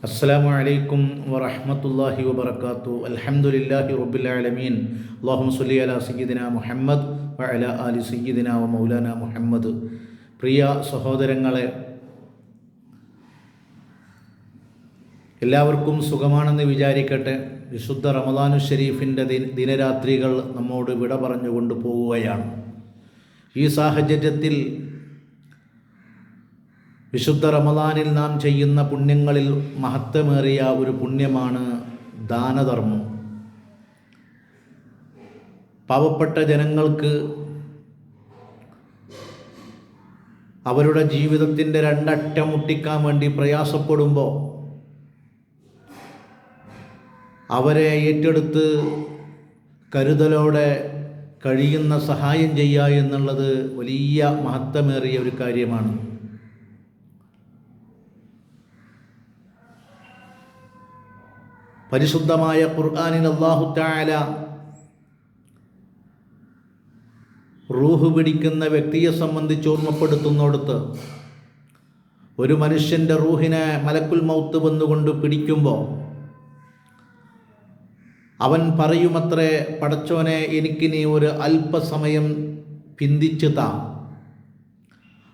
അസ്സലാമു അലൈക്കും വറഹ്മത്തുള്ളാഹി വബറകാതുഹു. അൽഹംദുലില്ലാഹി റബ്ബിൽ ആലമീൻ. അല്ലാഹുമ്മ സ്വല്ലി അലാ സയ്യിദിനാ മുഹമ്മദ് വഅലാ ആലി സയ്യിദിനാ വമൗലാനാ മുഹമ്മദ്. പ്രിയ സഹോദരങ്ങളെ, എല്ലാവർക്കും സുഖമാണെന്ന് വിചാരിക്കട്ടെ. വിശുദ്ധ റമദാനു ഷരീഫിൻ്റെ ദിനരാത്രികൾ നമ്മോട് വിട പറഞ്ഞുകൊണ്ട് പോവുകയാണ്. ഈ സാഹചര്യത്തിൽ വിശുദ്ധ റമദാനിൽ നാം ചെയ്യുന്ന പുണ്യങ്ങളിൽ മഹത്വമേറിയ ഒരു പുണ്യമാണ് ദാനധർമ്മം. പാവപ്പെട്ട ജനങ്ങൾക്ക് അവരുടെ ജീവിതത്തിൻ്റെ രണ്ടറ്റം മുട്ടിക്കാൻ വേണ്ടി പ്രയാസപ്പെടുമ്പോൾ അവരെ ഏറ്റെടുത്ത് കരുതലോടെ കഴിയുന്ന സഹായം ചെയ്യുക എന്നുള്ളത് വലിയ മഹത്വമേറിയ ഒരു കാര്യമാണ്. പരിശുദ്ധമായ ഖുർആനിൽ അല്ലാഹു തആല റൂഹ് പിടിക്കുന്ന വ്യക്തിയെ സംബന്ധിച്ച് ഓർമ്മപ്പെടുത്തുന്നിടത്ത്, ഒരു മനുഷ്യൻ്റെ റൂഹിനെ മലക്കുൽ മൗത്ത് വന്നുകൊണ്ട് പിടിക്കുമ്പോൾ അവൻ പറയുമത്രേ, പടച്ചോനെ, എനിക്ക് നീ ഒരു അല്പസമയം പിന്തിച്ച് താ,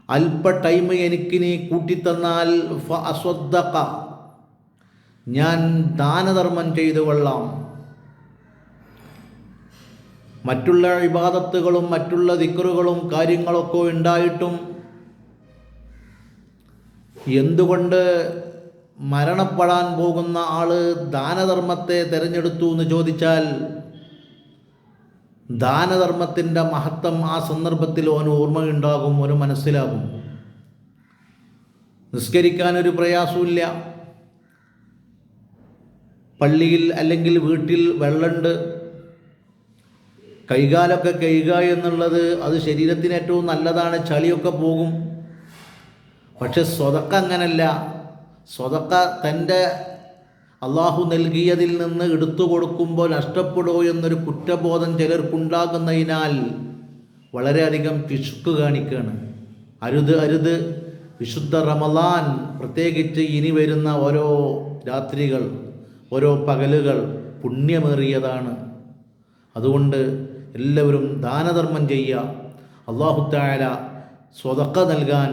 അല്പ ടൈം എനിക്ക് നീ കൂട്ടിത്തന്നാൽ ഫഅസ്വദ്ദഖ, ഞാൻ ദാനധർമ്മം ചെയ്തു കൊള്ളാം. മറ്റുള്ള ഇബാദത്തുകളും മറ്റുള്ള ദിക്റുകളും കാര്യങ്ങളൊക്കെ ഉണ്ടായിട്ടും എന്തുകൊണ്ട് മരണപ്പെടാൻ പോകുന്ന ആള് ദാനധർമ്മത്തെ തിരഞ്ഞെടുത്തു എന്ന് ചോദിച്ചാൽ, ദാനധർമ്മത്തിൻ്റെ മഹത്വം ആ സന്ദർഭത്തിൽ ഓന് ഓർമ്മയുണ്ടാകും, ഓന് മനസ്സിലാകും. നിസ്കരിക്കാനൊരു പ്രയാസമില്ല, പള്ളിയിൽ അല്ലെങ്കിൽ വീട്ടിൽ വെള്ളമുണ്ട്, കൈകാലൊക്കെ കഴുകുക എന്നുള്ളത് അത് ശരീരത്തിന് ഏറ്റവും നല്ലതാണ്, ചളിയൊക്കെ പോകും. പക്ഷെ സ്വതക്ക അങ്ങനല്ല. സ്വതക്ക തൻ്റെ അള്ളാഹു നൽകിയതിൽ നിന്ന് എടുത്തു കൊടുക്കുമ്പോൾ നഷ്ടപ്പെടുമോ എന്നൊരു കുറ്റബോധം ചിലർക്കുണ്ടാകുന്നതിനാൽ വളരെയധികം പിശുക്ക് കാണിക്കുകയാണ്. അരുത്. വിശുദ്ധ റമദാൻ, പ്രത്യേകിച്ച് ഇനി വരുന്ന ഓരോ രാത്രികൾ, ഓരോ പകലുകൾ പുണ്യമേറിയതാണ്. അതുകൊണ്ട് എല്ലാവരും ദാനധർമ്മം ചെയ്യുക. അല്ലാഹു തആല സ്വതക്ക നൽകാൻ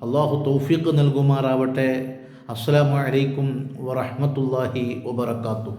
അല്ലാഹു തൗഫീഖ് നൽകുമാറാവട്ടെ. അസ്സലാമു അലൈക്കും വറഹ്മത്തുള്ളാഹി വബറകാതുഹു.